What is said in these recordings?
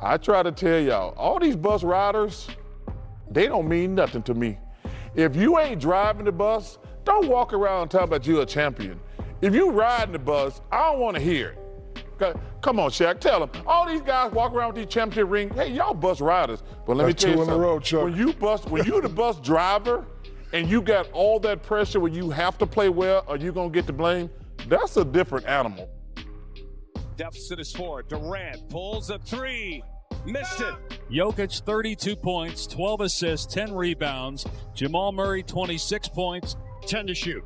I try to tell y'all, all these bus riders, they don't mean nothing to me. If you ain't driving the bus, don't walk around talking about you're a champion. If you riding the bus, I don't want to hear it. Come on, Shaq, tell them. All these guys walk around with these championship rings. Hey, y'all bus riders. But let me tell you something. 2 in a row, Chuck. When you the bus driver and you got all that pressure where you have to play well or you're going to get the blame, that's a different animal. Deficit is 4. Durant pulls a 3. Missed it. Jokic, 32 points, 12 assists, 10 rebounds. Jamal Murray, 26 points, 10 to shoot.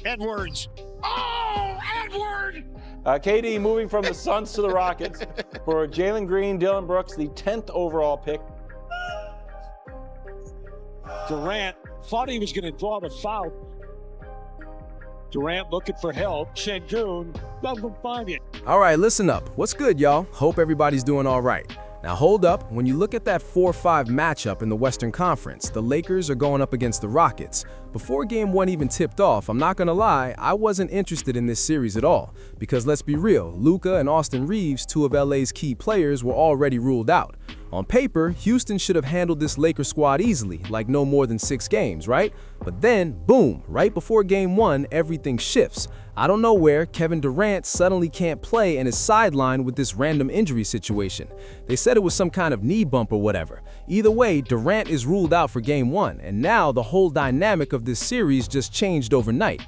Edwards. Oh, Edward! KD moving from the Suns to the Rockets for Jalen Green, Dillon Brooks, the 10th overall pick. Durant thought he was going to draw the foul. Durant looking for help. Şengün doesn't find it. All right, listen up. What's good, y'all? Hope everybody's doing all right. Now hold up, when you look at that 4-5 matchup in the Western Conference, the Lakers are going up against the Rockets. Before Game 1 even tipped off, I'm not gonna lie, I wasn't interested in this series at all. Because let's be real, Luka and Austin Reeves, 2 of LA's key players, were already ruled out. On paper, Houston should have handled this Lakers squad easily, like no more than 6 games, right? But then, boom, right before Game 1, everything shifts. Out of nowhere, Kevin Durant suddenly can't play and is sidelined with this random injury situation. They said it was some kind of knee bump or whatever. Either way, Durant is ruled out for Game 1, and now the whole dynamic of this series just changed overnight.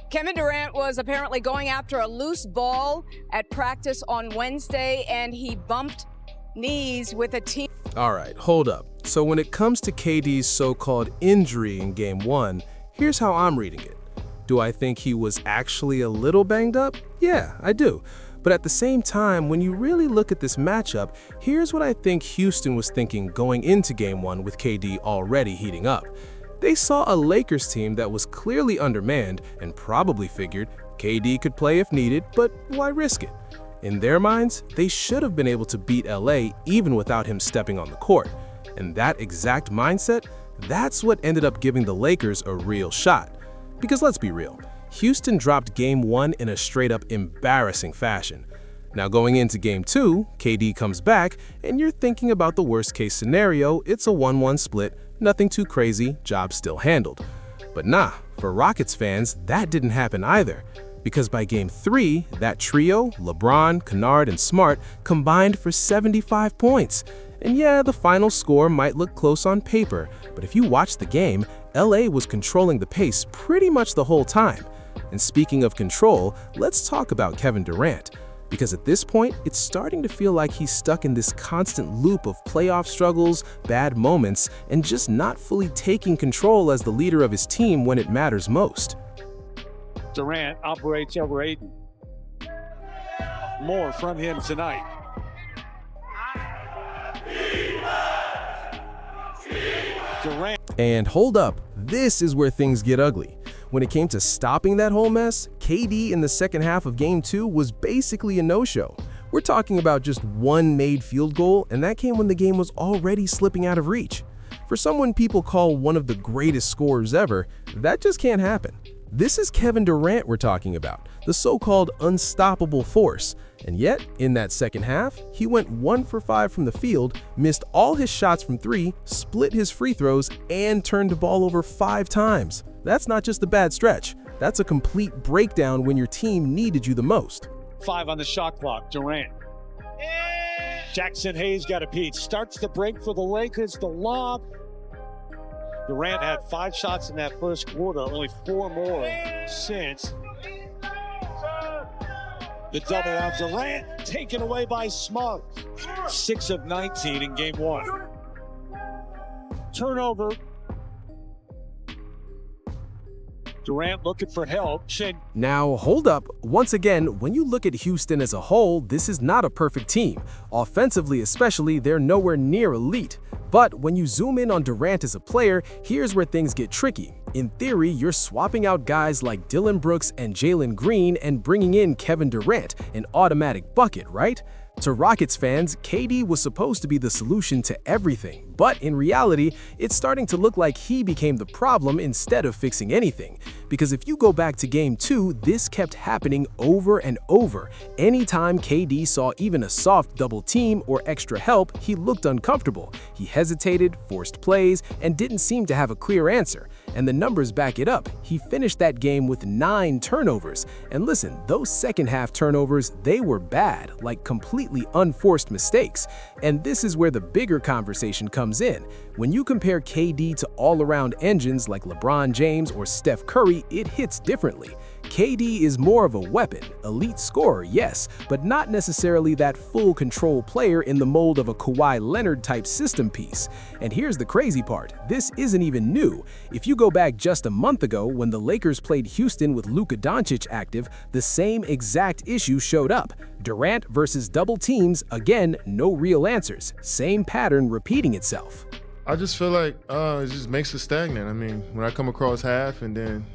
Kevin Durant was apparently going after a loose ball at practice on Wednesday, and he bumped knees with a team. All right, hold up. So when it comes to KD's so-called injury in Game 1, here's how I'm reading it. Do I think he was actually a little banged up? Yeah, I do. But at the same time, when you really look at this matchup, here's what I think Houston was thinking going into Game 1 with KD already heating up. They saw a Lakers team that was clearly undermanned and probably figured KD could play if needed, but why risk it? In their minds, they should have been able to beat LA even without him stepping on the court. And that exact mindset, that's what ended up giving the Lakers a real shot. Because let's be real, Houston dropped Game 1 in a straight-up embarrassing fashion. Now going into Game 2, KD comes back, and you're thinking about the worst-case scenario, it's a 1-1 split, nothing too crazy, job still handled. But nah, for Rockets fans, that didn't happen either. Because by Game 3, that trio, LeBron, Kennard, and Smart, combined for 75 points. And yeah, the final score might look close on paper, but if you watch the game, LA was controlling the pace pretty much the whole time. And speaking of control, let's talk about Kevin Durant. Because at this point, it's starting to feel like he's stuck in this constant loop of playoff struggles, bad moments, and just not fully taking control as the leader of his team when it matters most. Durant operates over Aiden. More from him tonight. Durant. And hold up, this is where things get ugly. When it came to stopping that whole mess, KD in the second half of Game 2 was basically a no-show. We're talking about just one made field goal, and that came when the game was already slipping out of reach. For someone people call one of the greatest scorers ever, that just can't happen. This is Kevin Durant we're talking about, the so-called unstoppable force. And yet, in that second half, he went 1 for 5 from the field, missed all his shots from 3, split his free throws, and turned the ball over 5 times. That's not just a bad stretch. That's a complete breakdown when your team needed you the most. 5 on the shot clock. Durant. Jackson Hayes got a piece. Starts the break for the Lakers. The lob. Durant had 5 shots in that first quarter, only 4 more since. The double on Durant, taken away by Smart. 6 of 19 in Game 1. Turnover. Durant looking for help. Now, hold up. Once again, when you look at Houston as a whole, this is not a perfect team. Offensively especially, they're nowhere near elite. But when you zoom in on Durant as a player, here's where things get tricky. In theory, you're swapping out guys like Dillon Brooks and Jalen Green and bringing in Kevin Durant, an automatic bucket, right? To Rockets fans, KD was supposed to be the solution to everything. But in reality, it's starting to look like he became the problem instead of fixing anything. Because if you go back to Game 2, this kept happening over and over. Anytime KD saw even a soft double team or extra help, he looked uncomfortable. He hesitated, forced plays, and didn't seem to have a clear answer. And the numbers back it up. He finished that game with 9 turnovers. And listen, those second-half turnovers, they were bad, like completely unforced mistakes. And this is where the bigger conversation comes in. When you compare KD to all-around engines like LeBron James or Steph Curry, it hits differently. KD is more of a weapon, elite scorer, yes, but not necessarily that full control player in the mold of a Kawhi Leonard-type system piece. And here's the crazy part, this isn't even new. If you go back just a month ago when the Lakers played Houston with Luka Doncic active, the same exact issue showed up. Durant versus double teams, again, no real answers. Same pattern repeating itself. I just feel like it just makes it stagnant. I mean, when I come across half and then,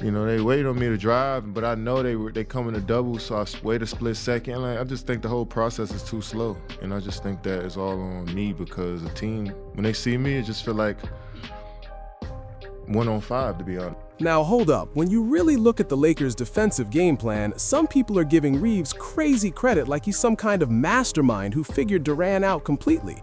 you know, they wait on me to drive, but I know they come in a double, so I wait a split second. Like, I just think the whole process is too slow, and I just think that is all on me because the team, when they see me, it just feel like 1-on-5, to be honest. Now hold up, when you really look at the Lakers' defensive game plan, some people are giving Reeves crazy credit like he's some kind of mastermind who figured Durant out completely.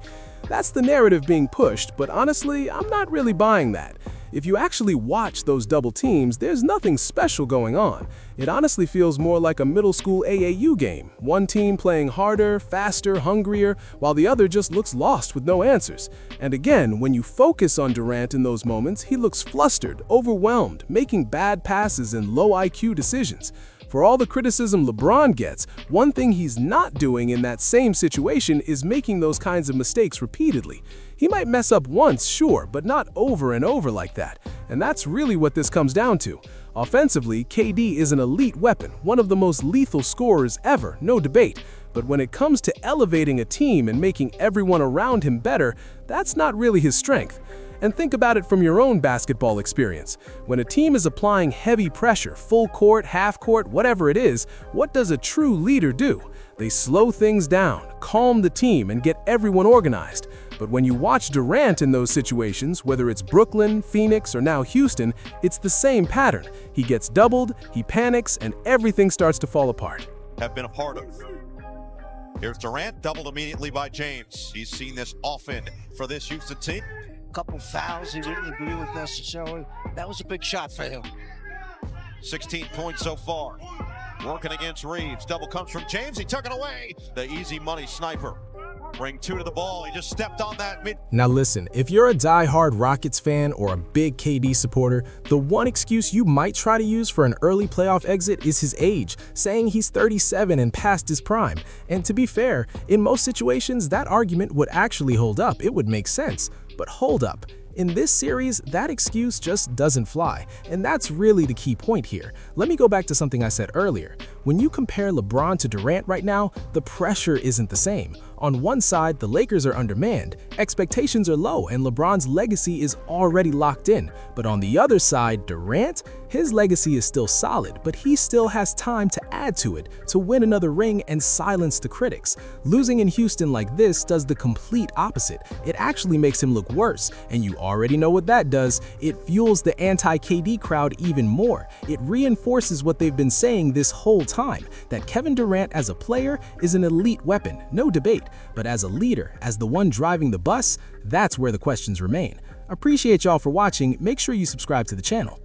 That's the narrative being pushed, but honestly, I'm not really buying that. If you actually watch those double teams, there's nothing special going on. It honestly feels more like a middle school AAU game. One team playing harder, faster, hungrier, while the other just looks lost with no answers. And again, when you focus on Durant in those moments, he looks flustered, overwhelmed, making bad passes and low IQ decisions. For all the criticism LeBron gets, one thing he's not doing in that same situation is making those kinds of mistakes repeatedly. He might mess up once, sure, but not over and over like that. And that's really what this comes down to. Offensively, KD is an elite weapon, one of the most lethal scorers ever, no debate. But when it comes to elevating a team and making everyone around him better, that's not really his strength. And think about it from your own basketball experience. When a team is applying heavy pressure, full court, half court, whatever it is, what does a true leader do? They slow things down, calm the team, and get everyone organized. But when you watch Durant in those situations, whether it's Brooklyn, Phoenix, or now Houston, it's the same pattern. He gets doubled, he panics, and everything starts to fall apart. Have been a part of. Here's Durant, doubled immediately by James. He's seen this often for this Houston team. Couple fouls he didn't agree with necessarily. That was a big shot for him. 16 points so far. Working against Reeves. Double comes from James. He took it away. The easy money sniper. Bring 2 to the ball. He just stepped on that mid. Now listen, if you're a die-hard Rockets fan or a big KD supporter, the one excuse you might try to use for an early playoff exit is his age, saying he's 37 and past his prime. And to be fair, in most situations, that argument would actually hold up. It would make sense. But hold up. In this series, that excuse just doesn't fly, and that's really the key point here. Let me go back to something I said earlier. When you compare LeBron to Durant right now, the pressure isn't the same. On one side, the Lakers are undermanned, expectations are low, and LeBron's legacy is already locked in. But on the other side, Durant, his legacy is still solid, but he still has time to add to it, to win another ring and silence the critics. Losing in Houston like this does the complete opposite. It actually makes him look worse, and you already know what that does. It fuels the anti-KD crowd even more. It reinforces what they've been saying this whole time, that Kevin Durant as a player is an elite weapon, no debate. But as a leader, as the one driving the bus, that's where the questions remain. Appreciate y'all for watching. Make sure you subscribe to the channel.